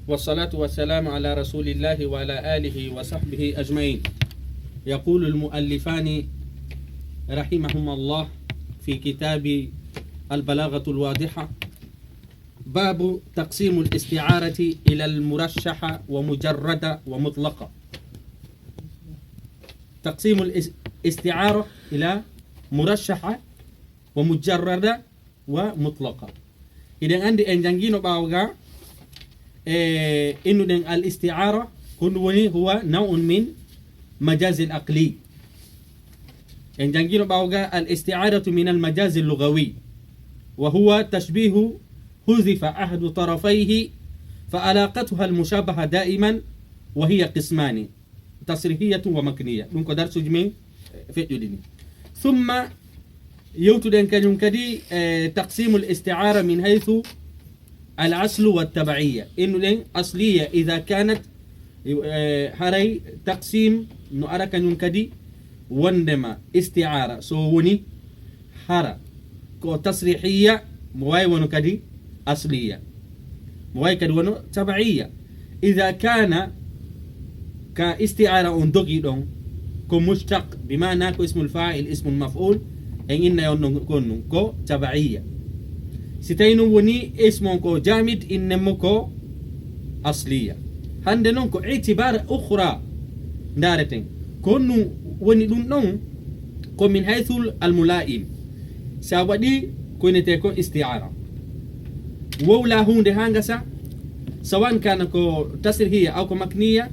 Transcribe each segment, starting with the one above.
والصلاة والسلام على رسول الله وعلى آله وصحبه أجمعين. يقول المؤلفان رحمهما الله في كتاب البلاغة الواضحة: باب تقسيم الاستعارة إلى المرشحة ومجردة ومطلقة. تقسيم الاستعارة إلى مرشحة ومجردة ومطلقة. إذا عندي أنجانجينو باوغا إنه الاستعارة هو نوع من مجاز العقلي. أنجانجينو باوغا الاستعارة من المجاز اللغوي، وهو تشبيه حذف أحد طرفيه فعلاقتها المشابهة دائما، وهي قسمان: تصريحية ومكنية. دونك درس جميع في الدين. ثم يوتدن كنيم كدي تقسيم الاستعارة من حيث الأصل والتبعية. إنه لين أصلية إذا كانت هري تقسيم نؤرا كنيم كدي وندما استعارة سووني هرا كو تصريحية مواي ونو كدي أصلية، مواي كدي ونو تبعية. إذا كان كاستعارة أندوغي دون كو مشتق بمعنى كو اسم الفاعل اسم المفعول إن يونو كو تبعية. ستينو وني اسمه كو جامد إنمو كو أصلية. هندنون كو اعتبار أخرى دارتين كونو وني دون كو من حيث الملائم ساودي كو نتيكو استعارة وولا هون دي هانغسا، سواء كان كو تصريحية أو كو مكنية،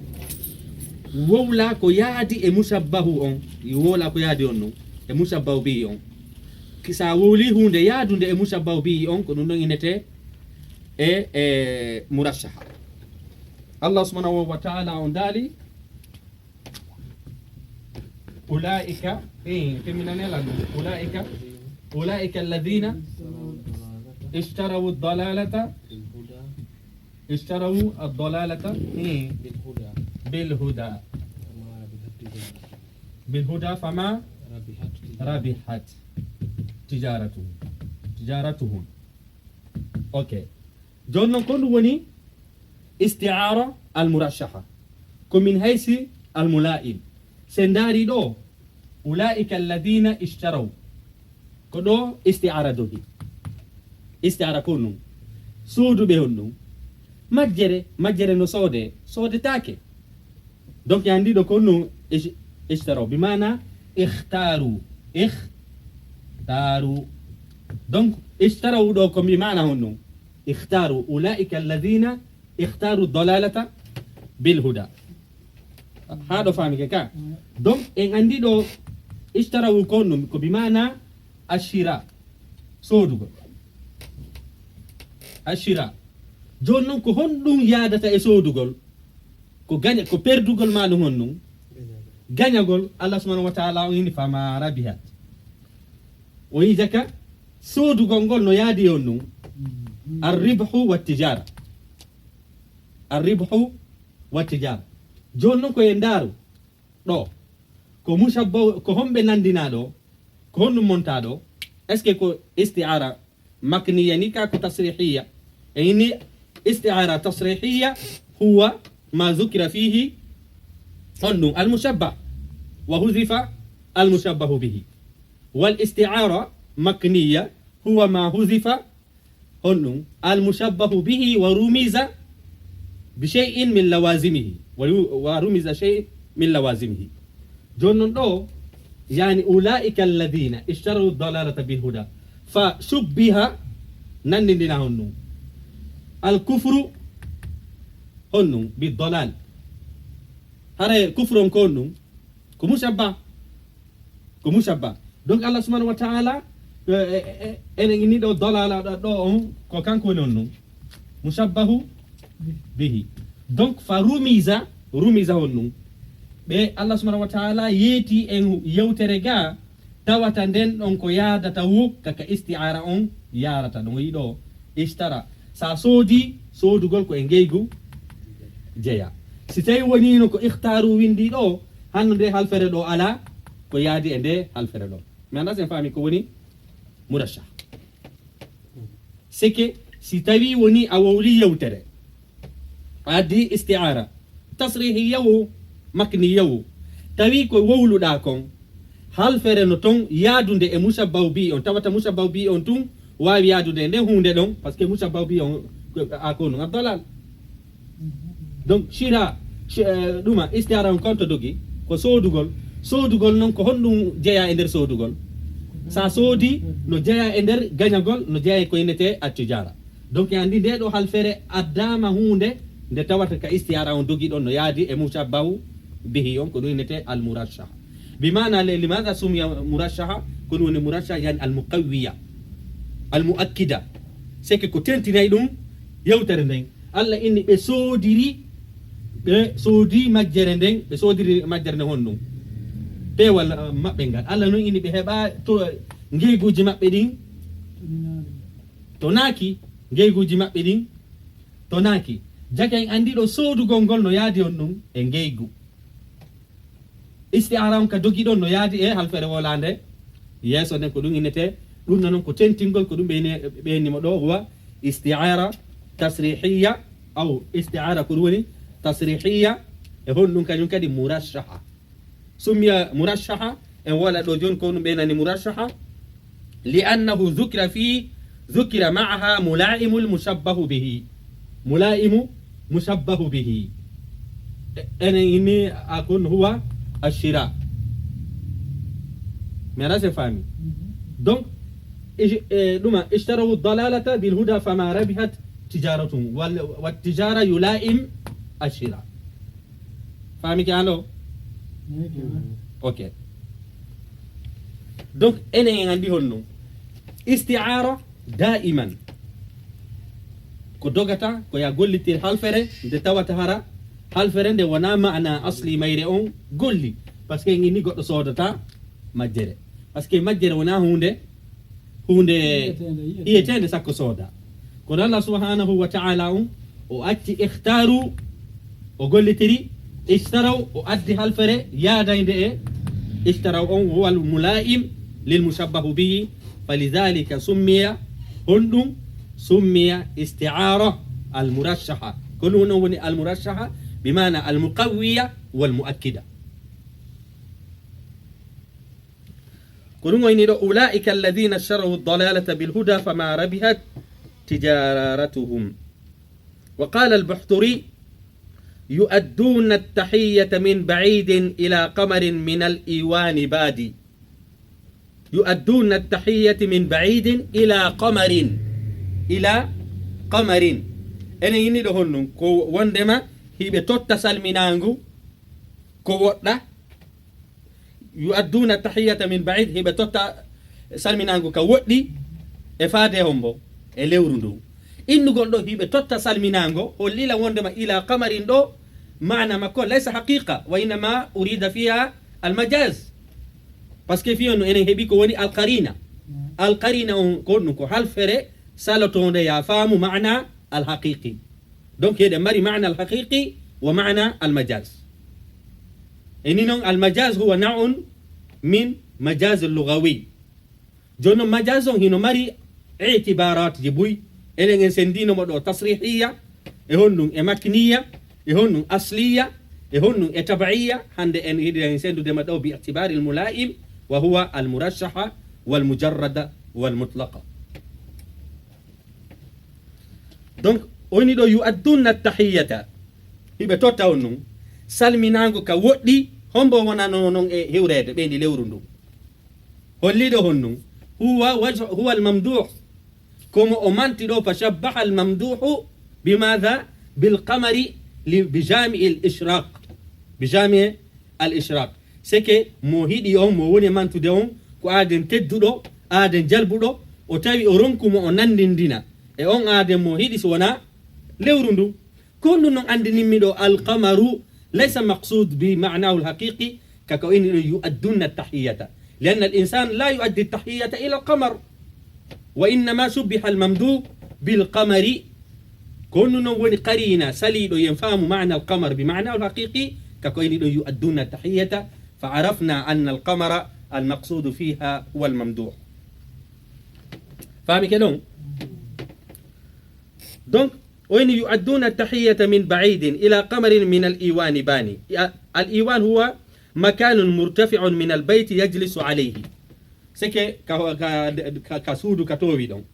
وولا كو يادي مشبه أون يولا كو يادي أونو مشبه بي أون كسا وولي هون دي يادون دي مشبه بي أون كو نونو إنتي مرشحة. الله سبحانه وتعالى أون دالي أولئك أولئك الذين اشتروا الضلالة بالهدى فما ربحت تجارتهم. اوكي جون كون وني استعارة المرشحة كم من حيث الملائم سنداري دو أولئك الذين اشتروا كدو استعارة دوهي استعارة كونو سودو بهونو مجري نو سودة تاكي. دونك ياندي دو كونو اشتروا بمعنى اختاروا دونك اشتروا دو كم بمعنى هونو اختاروا أولئك الذين اختاروا الضلالة بالهدى. هذا فاهمك كا. دونك ان عندي دو اشتروا كونو بمعنى الشراء سودو الشراء جونن كو هوندum yaadata e soodugol ko gaña ko perdugol ma no honnum gañagol Allah subhanahu wa ta'ala o ini fama rabihat o yijaka soodugol gol no yaadi honnum ar-ribhu wat-tijara jonnon ko e ndaru do ko mushabba ko hombe nandina do ko honnum monta do est-ce que ko isti'ara makniya ni ka ko tasrihiyya يعني استعارة تصريحية هو ما ذكر فيه أنه المشبه وحذف المشبه به، والاستعارة مكنية هو ما حذف أنه المشبه به ورمز بشيء من لوازمه ورمز شيء من لوازمه. جنون دو يعني أولئك الذين اشتروا الضلالة بالهدى فشبه نندنا هنو الكفر هنو بالضلال. هذا كفر كونو كمشبه. دونك الله سبحانه وتعالى إني دو ضلال دو كو كان كونو مشبه به. دونك فرمز هنو be Allah subhanahu wa ta'ala yeti en yewterega tawata den on ko yaadata wukka ka isti'ara on yarata no yido ishtara sa soodugol ko e ngeygu jeya. si tawi woni no ko ikhtaru windi do hande halfere do ala ko yaadi e nde halfere do. mi anda sen fami ko woni murashah. c'est que si tawi woni a wawli yewtere addi isti'ara tasrihi yawu makni yawu tawi ko wowluɗa kon hal fere no ton yaadunde e mushabbahu bi on tawata mushabbahu bi on tun wawi yadude nde hunde ɗon par ce que mushabbahu bi on akonu abdalal donc shira ɗuma isti'ara on konto dogi ko soodugol noon ko honɗum jeeya e nder soodugol sa soodi no jeeya e nder gañagol no jeeya ko innete attijara donc andi nde ɗo hal fere addama hunde nde tawata ka isti'ara on dogi ɗon no yaadi e mushabbahu bihi on ko ɗum innete al murashaha bimana limadha sumiya murashaha ko ɗum woni murashaha yani al muqawwiya al muakkida c'est que ko tentinayi ɗum yewtere nden Allah inni ɓe soodi majjere nden ɓe soodiri majjere nden honɗum pewal maɓɓe ngal Allah noon inni ɓe heɓa to ngeyguji maɓɓe ɗin to naaki ngeyguji maɓɓe ɗin to naaki jaka en andi ɗo soodugol ngol no yaadi on ɗum e ngeygu isti'ara on ka dogi ɗon no yaadi e halfere wolande yeeso nden ko ɗum innete ɗum noon ko tentingol ko ɗum ɓeynimo ɗo huwa isti'ara tasrihiya aw isti'ara ko ɗum woni tasrihiya e honɗum kañum kadi murashaha summiya murashaha en wola ɗo joni ko ɗum ɓeynani murashaha li annahu dhukira ma'aha mulaimu lmushabbahu bihi mulaimu mushabbahu bihi enen inni akon huwa ashira mera se fami donc ɗuma ishtarawu dalalata bilhuda fama rabihat tijaratuhum wattijara yulaim ashira fami ke ando ok donc enen en andi honno isti'ara da'iman ko dogata ko ya gollitir halfere nde tawata hara halfere nde wona ma'ana asli mayre on golli par ce que ni goɗɗo sodata majjere par ce que majjere wona hunde iyetende sakko sooda kono Allah subhanahu wa ta'ala on o acci ikhtaru o gollitiri ishtaraw o addi halfere yaadayde e ishtaraw on huwa al mulaim lil mushabbahu bihi falidhalika summiya honɗum summiya isti'ara al murashaha kono non woni al murashaha bimana al muqawwiya wal muakkida kono woni do ulaika alladhina sharaw ad-dalalata bil huda fama rabihat tijaratuhum wa qala al buhturi يؤدون التحية من بعيد إلى قمر من الإيوان بادي يؤدون التحية من بعيد إلى قمر ene yini ɗo honnon ko wondema hiɓe totta salminangu ko woɗɗa yu'adduna tahiyata min ba'id hiɓe totta salminangu ka woɗɗi e faade hombo e lewru ndu innugol ɗo hiɓe totta salminango hollila wondema ila qamarin ɗo معنى ما كون ليس حقيقة وإنما أريد فيها المجاز بس كيف ينو إنه هبيكو وني القرينة كونكو هل فرق سالتون يا فامو معنى الحقيقي دونك هذا مري معنى الحقيقي ومعنى المجاز إنه المجاز هو نوع من مجاز اللغوي جونو مجاز هنا مري اعتبارات جبوي إلى سندينو مدو تصريحية هونو مكنية هون أصلية هون تبعية عند أن يسند دمدو باعتبار الملائم وهو المرشحة والمجردة والمطلقة donc oni do yu'adduna at-tahiyata hibe totta on salminango ka woddi hombo wona non e hewrede be ndi lewru ndu hollido honno huwa al-mamduh como o manti do fashabbaha al-mamduhu bimadha bil qamari بجامع الإشراق سكي موهيدي أو مووني مانتو ديون كو آدن تدودو آدن جلبودو o tawi o ronku mo o nandindina e on aade موهيدي سونا لورندو كل نون عندني ميدو القمر ليس مقصود بمعناه الحقيقي ككون يؤدون التحية لأن الإنسان لا يؤدي التحية إلى القمر وإنما شبه الممدوح بالقمر كون نون قرينة سليل ينفهم معنى القمر بمعنى الحقيقي ككون يؤدون التحية فعرفنا أن القمر المقصود فيها هو الممدوح فاهم كلام دونك وين يؤدون التحية من بعيد إلى قمر من الإيوان باني. الإيوان هو مكان مرتفع من البيت يجلس عليه. سكي كسودو كتوي دون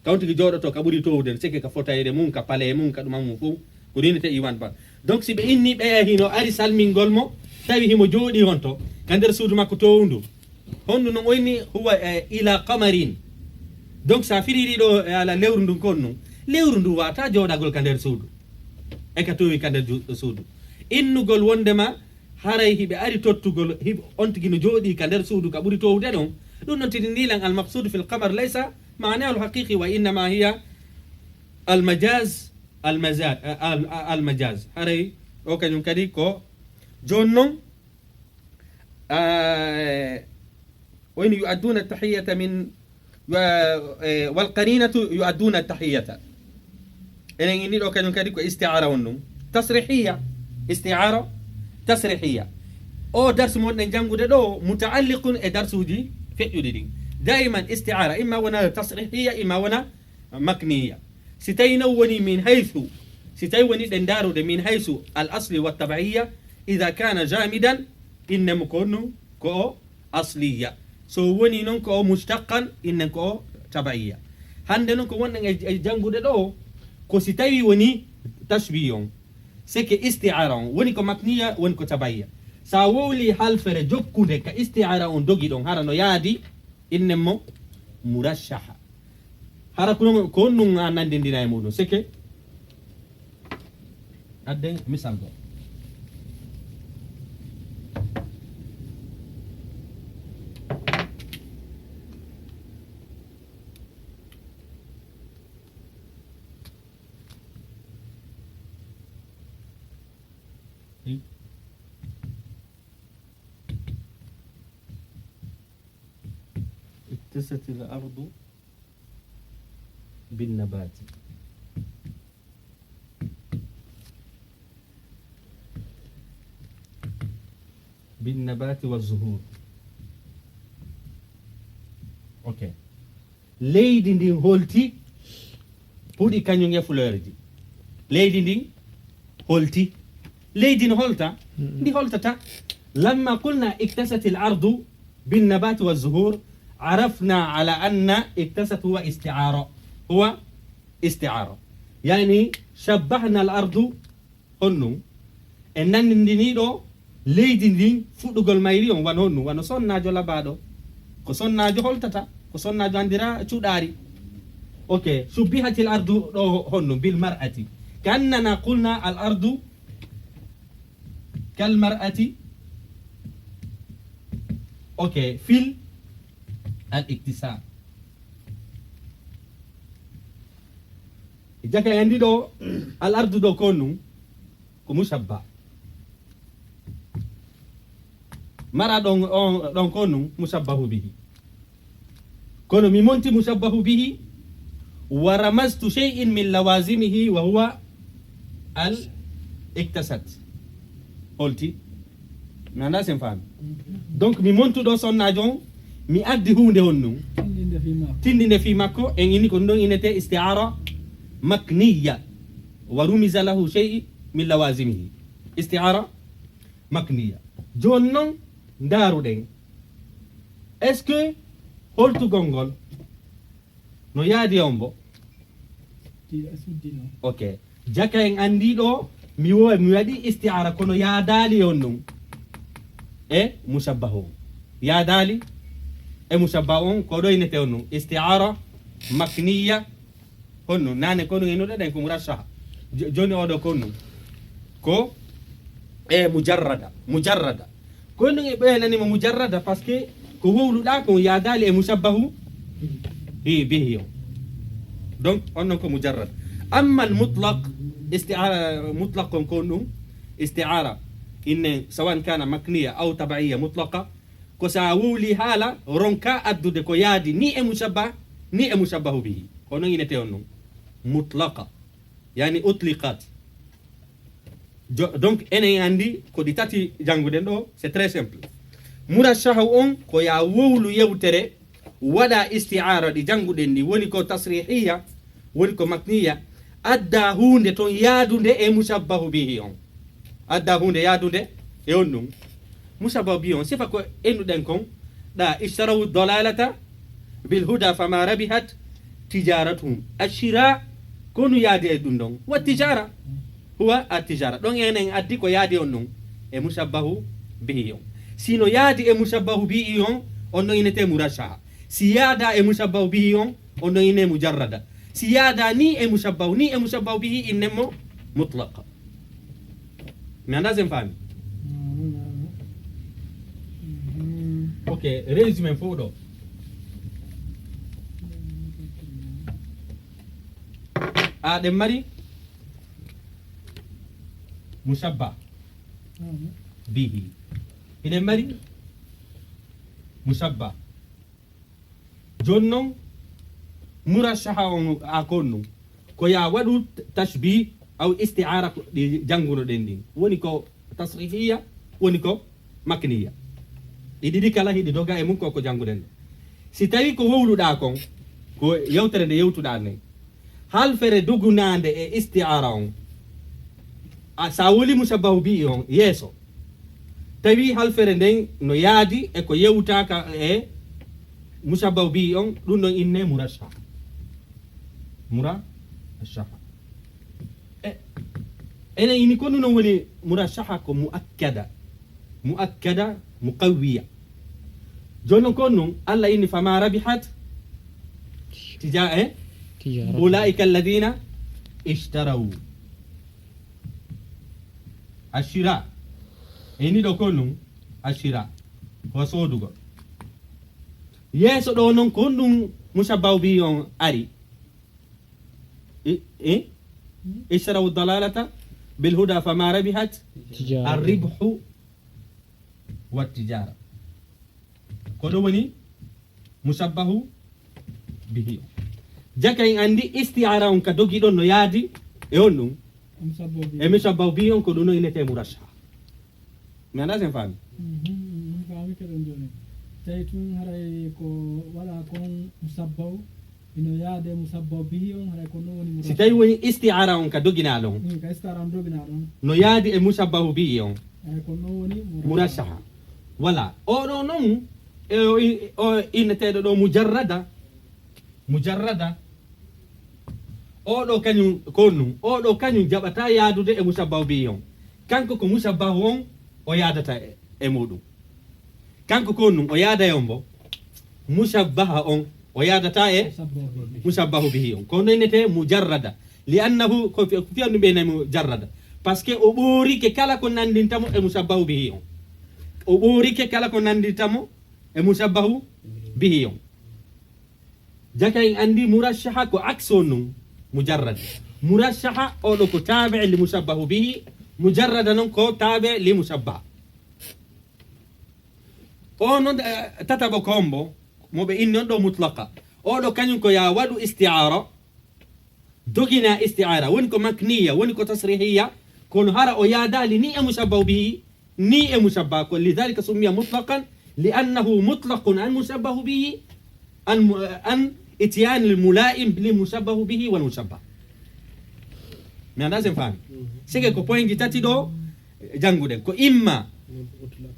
كاونتي جودو تو كبودي تو den seke ka fotayde mun ka pale mun ka dum mun fu ko dinete iwan ba. Donc si be inni be hino ari salmingol mo tawi himo jodi honto ka der suudu makko to wundu honno no woni huwa ila qamarin. Donc sa firiri do ala lewru ndu konnu lewru ndu wata jodagol ka der suudu e ka towi ka der suudu innugol wondema haray hibe ari tottugol hib ontigi no jodi ka der suudu ka buri to wude don دون نتدين المقصود في القمر ليس معناه الحقيقي وإنما هي المجاز هري أوكي يمكن كو جونو وين يؤدون التحية من والقرينة يؤدون التحية إن أوكي يمكن كو استعارة ونو تصريحية استعارة تصريحية أو درس مون جانغو دو متعلق درس دي فعل دائما استعارة إما ونا تصريحية إما ونا مكنية ستينوني من حيث ستيوني دندارو من حيث الأصل والتبعية إذا كان جامدا إن مكونه كو أصلية سووني ننكو مشتقا إن كو تبعية هندنكو وانا جنبو دو كو ستيوني تشبيه سكي استعارة ونكو مكنية ونكو تبعية ساولي حلفر جوكو دك استعارة دوغي دون هرانو يادي إنمو مرشحة هراكو كونو عندنا دينا يمونو سكي أدين مثال دو اكتست الأرض بالنبات والزهور. اوكي ليدي دي هولتي بودي كانيون يا فلورجي ليدي دي هولتي ليدي هولتا دي هولتا لما قلنا اكتست الأرض بالنبات والزهور عرفنا على أن اكتست هو استعارة يعني شبهنا الأرض هنو إنن ندينيدو ليدين فودغول مايريون وان هنو وان صناجو لبادو كو صناجو هولتتا كو صناجو عندنا تشوداري. اوكي شبهت الأرض هنو بالمرأة كأننا قلنا الأرض كالمرأة. اوكي في الاكتساب جاكا عندي دو الأرض دو كونو كمشبه مرا دون كونو مشبه به كونو ميمونتي مشبه به ورمزت شيء من لوازمه وهو الاكتساب قلتي ما الناس فاهم دونك ميمونتو دو صناجون mi addi hunde honno tindinde fi makko en ini ko don inete isti'ara makniya wa rumiza lahu shay min lawazimihi isti'ara makniya jonnon daruden est ce que holtu gongol no yaadi ombo okay jaka en andi do mi wadi isti'ara kono yaadali honnon e mushabbahu yaadali mushabbahun ko do inete onno isti'ara makniya honno nane kono eno den ko murashaha joni odo konno ko mujarrada kono e be nani mo mujarrada parce que ko wowluda ko yaadali mushabbahu bihi donc onno ko mujarrad. amma al mutlaq isti'ara mutlaq konno isti'ara in سواء كان مكنيه او تبعيه مطلقه ko sa wuli hala ronka addude ko yaadi ni e mushabbahu bihi hono inete onno mutlaqa yani utliqat donc enen andi ko di tati janguden do c'est très simple. murashahu on ko ya wowlu yewtere wada isti'ara di janguden ni woni ko tasrihiya woni ko makniya adda hunde ton yaadunde e mushabbahu bihi on adda hunde yaadunde e on ɗum mushabbahu bihi on sifa ko enduɗen kon ɗa ishtarawu dalalata bil huda fama rabihat tijaratuhum ashira konu yaadi e ɗum ɗon wa tijara huwa a tijara ɗon enen addi ko yaadi on ɗum e mushabbahu bihi on sino yaadi e mushabbahu bihi on on ɗon inete murashaha si yaada e mushabbahu bihi on on ɗon ine mujarrada si yaada ni e mushabbahu bihi innemo mutlaqa mi anda sen faami ok résumé fof ɗo aɗen mari mushabba bihi eɗen mari mushabba joni noon murashaha on a kon ɗum ko ya waɗu tashbih aw isti'ara ɗi janngunoɗen ɗin woni ko tasrihiya woni ko makniya ɗi ɗiɗi kala hiɗi doga e mum ko jannguɗen ɗo si tawi ko wowluɗa kon ko yewtere nde yewtuɗa nden halfere dugunande e isti'ara on sa woli mushabbahu bihi on yeeso tawi halfere nden no yaadi e ko yewtaka e mushabbahu bihi on ɗum ɗon inne murashaha murashaha enen ini ko ɗum woni murashaha ko muakkada muqawwiya joni noon kon noon Allah inni fama rabihat ulaika alladina ishtaraw ashira ini ɗo kon ɗum ashira ko soodugo yeeso ɗo noon kon ɗum mushabbahu bihi on ari ishtaraw dalalata bil huda fama rabihat arribhu wa tijara ko ɗo woni mushabbahu bihi jaka en andi isti'ara on ka dogi ɗon no yaadi e on ɗum e mushabbahu bihi on ko ɗum no inete murashaha mi anda sen faami faami keɗon joni tawi tun haray ko waɗa kon musabbahu ino yaade musabbahu bihi on haray ko ɗum woni si tawi woni isti'ara on ka doginaɗo on ka isti'ara on doginaɗo on no yaadi e mushabbahu bihi on ay ko ɗum woni murashaha voilà oɗo noon o inneteɗo ɗo mujarrada oɗo kañum konnum oɗo kañum jaɓata yaadude e mushabbahu bihi on kanko ko mushabbahu on o yaadata e muɗum kanko konnum o yaada e on bo mushabbaha on o yaadata e mushabbahu bihi on kono innete mujarrada li annahu ko fiyanɗum ɓe nayi mujarrada par ce que o ɓoorike kala ko nandintamo e mushabbahu bihi on o ɓoorike kala ko nandintamo e mushabbahu bihi on jaka en andi murashaha ko akso num mujarrad murashaha oɗo ko tabe li mushabbahu bihi mujarrada non ko tabe li mushabbah o non tatabo kombo moɓe inni on ɗo mutlaqa oɗo kañum ko ya waɗu isti'ara dogina isti'ara woni ko makniya woni ko tasrihiya kono hara o yaadali ni e mushabbahu bihi ni e mushabbah ko lidhalika summiya mutlaqan li'annahu mutlaqun an mushabbahu bihi an ityan al-mula'im li mushabbahu bihi wal mushabbah mi anda sen faami sike ko point ji tati ɗo jannguɗen ko imma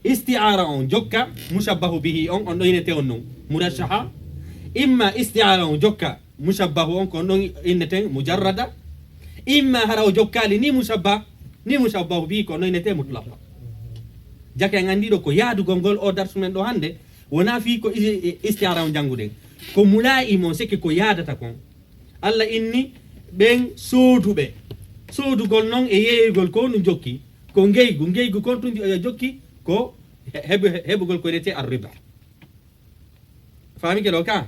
isti'ara on jokka mushabbahu bihi on ɗo innete on non murashaha imma isti'ara on jokka mushabbahu on ko on ɗon inneten mujarrada imma hara o jokkali ni mushabbahu bihi ko on ɗo innete mutlaqa jake en anndi ɗo ko yaadugol ngol o darsu men ɗo hannde wona fii ko isti'ara on jannguɗen ko mula'im on sikki ko yaadata kon Allah inni ɓen soodugol noon e yeeygol ko ɗum jokki ko ngeygu kon tun jokki ko heɓugol ko wiyete arriba faami ke ɗo ka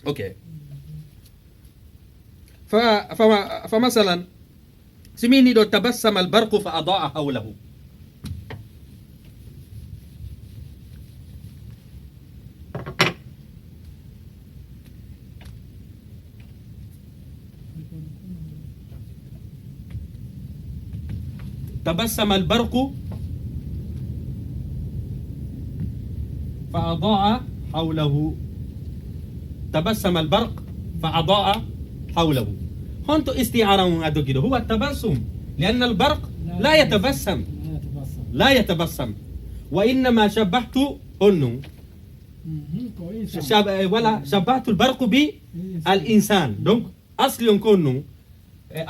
ok fa masalan simini ɗo tabassama albarqu fa adaa hawlahu تبسم البرق فأضاء حوله تبسم البرق فأضاء حوله هونتو استعارة هذا كده هو التبسم، لأن البرق لا يتبسم، لا يتبسم. لا يتبسم، وإنما شبهت هنو كويس. ولا شبهت البرق بالإنسان. دونك أصل يكون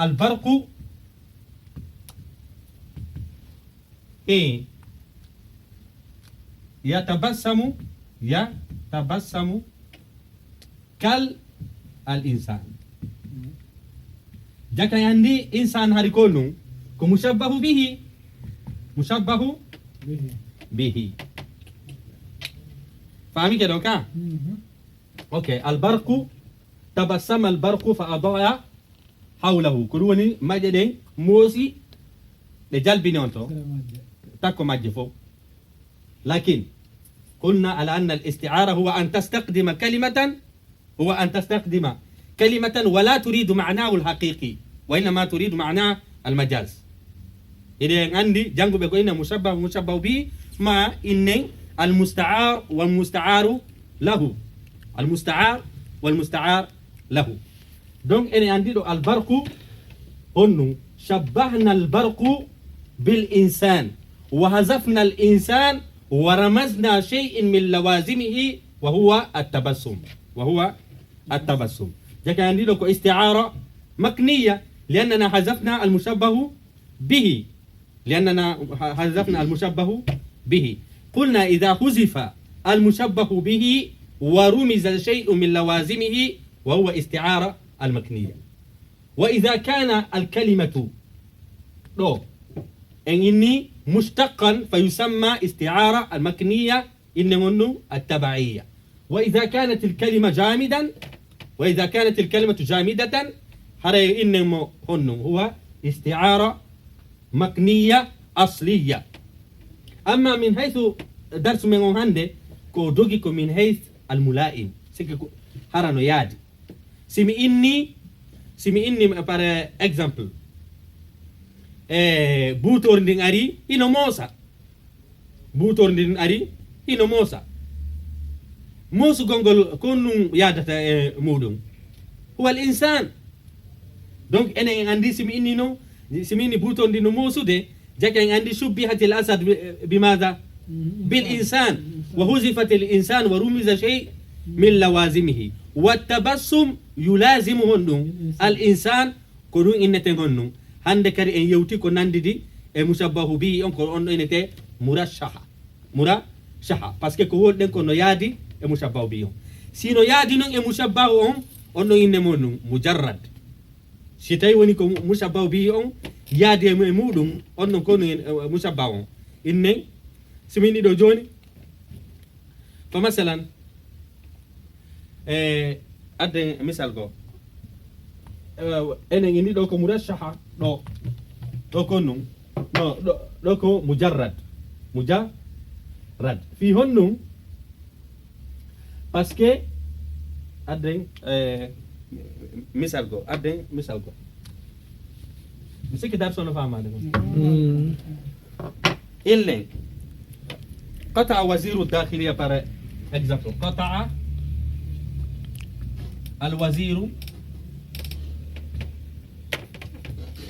البرق إيه يتبسم كالإنسان. جاك عندي إنسان هاريكونو كمشبه به، مشبه به. فاهمي كده اوكي؟ اوكي. البرق تبسم البرق فأضاء حوله كلوني ماجدين موسي لجلب نونتو تاكو ماجفو. لكن قلنا على أن الاستعارة هو أن تستخدم كلمة ولا تريد معناه الحقيقي، وإنما تريد معناه المجاز. إذا عندي جنب بيقول إن مشبه به ما إن المستعار والمستعار له، دونك إن عندي البرق هنو شبهنا البرق بالإنسان وحذفنا الإنسان ورمزنا شيء من لوازمه وهو التبسم. جاك عندي لكم استعارة مكنية لأننا حذفنا المشبه به، قلنا إذا حذف المشبه به ورمز شيء من لوازمه وهو استعارة المكنية. وإذا كان الكلمة إني مشتقا فيسمى استعارة المكنية إنه التبعية. وإذا كانت الكلمة جامدة هذا إنه هو استعارة مكنية أصلية. أما من حيث درس من هندي كودوجيكو من حيث الملائم سيكو هرانو يادي سمي إني par exemple butor ndin ari ino mosa موسو gongol konum yadata mudum هو الإنسان. دونك أنا عندي سميني بوتون دي نموسو دي جاك عندي شبهت الأسد بماذا؟ بالإنسان، وهزفت الإنسان ورمز شيء من لوازمه، والتبسم يلازم الإنسان كنو إنتي هنو هندك إن يوتي كناندي دي مشبه به أنكو إنتي مرشحة باسكو كو دين كنو يادي مشبه به سينو يادي نون مشبه أنو إنمونو مجرد سيتاي وني كو مشبه به يادي مودum أنو كنو مشبه إني سميني دو جوني. فمثلا أدي مثال go أنا إني دوكو مرشحة دوكو نو دوكو مجرد في هنو باسكو أدي مثال go مسك دارسو نفهم هذا إلين قطع وزير الداخلية par exemple قطع الوزير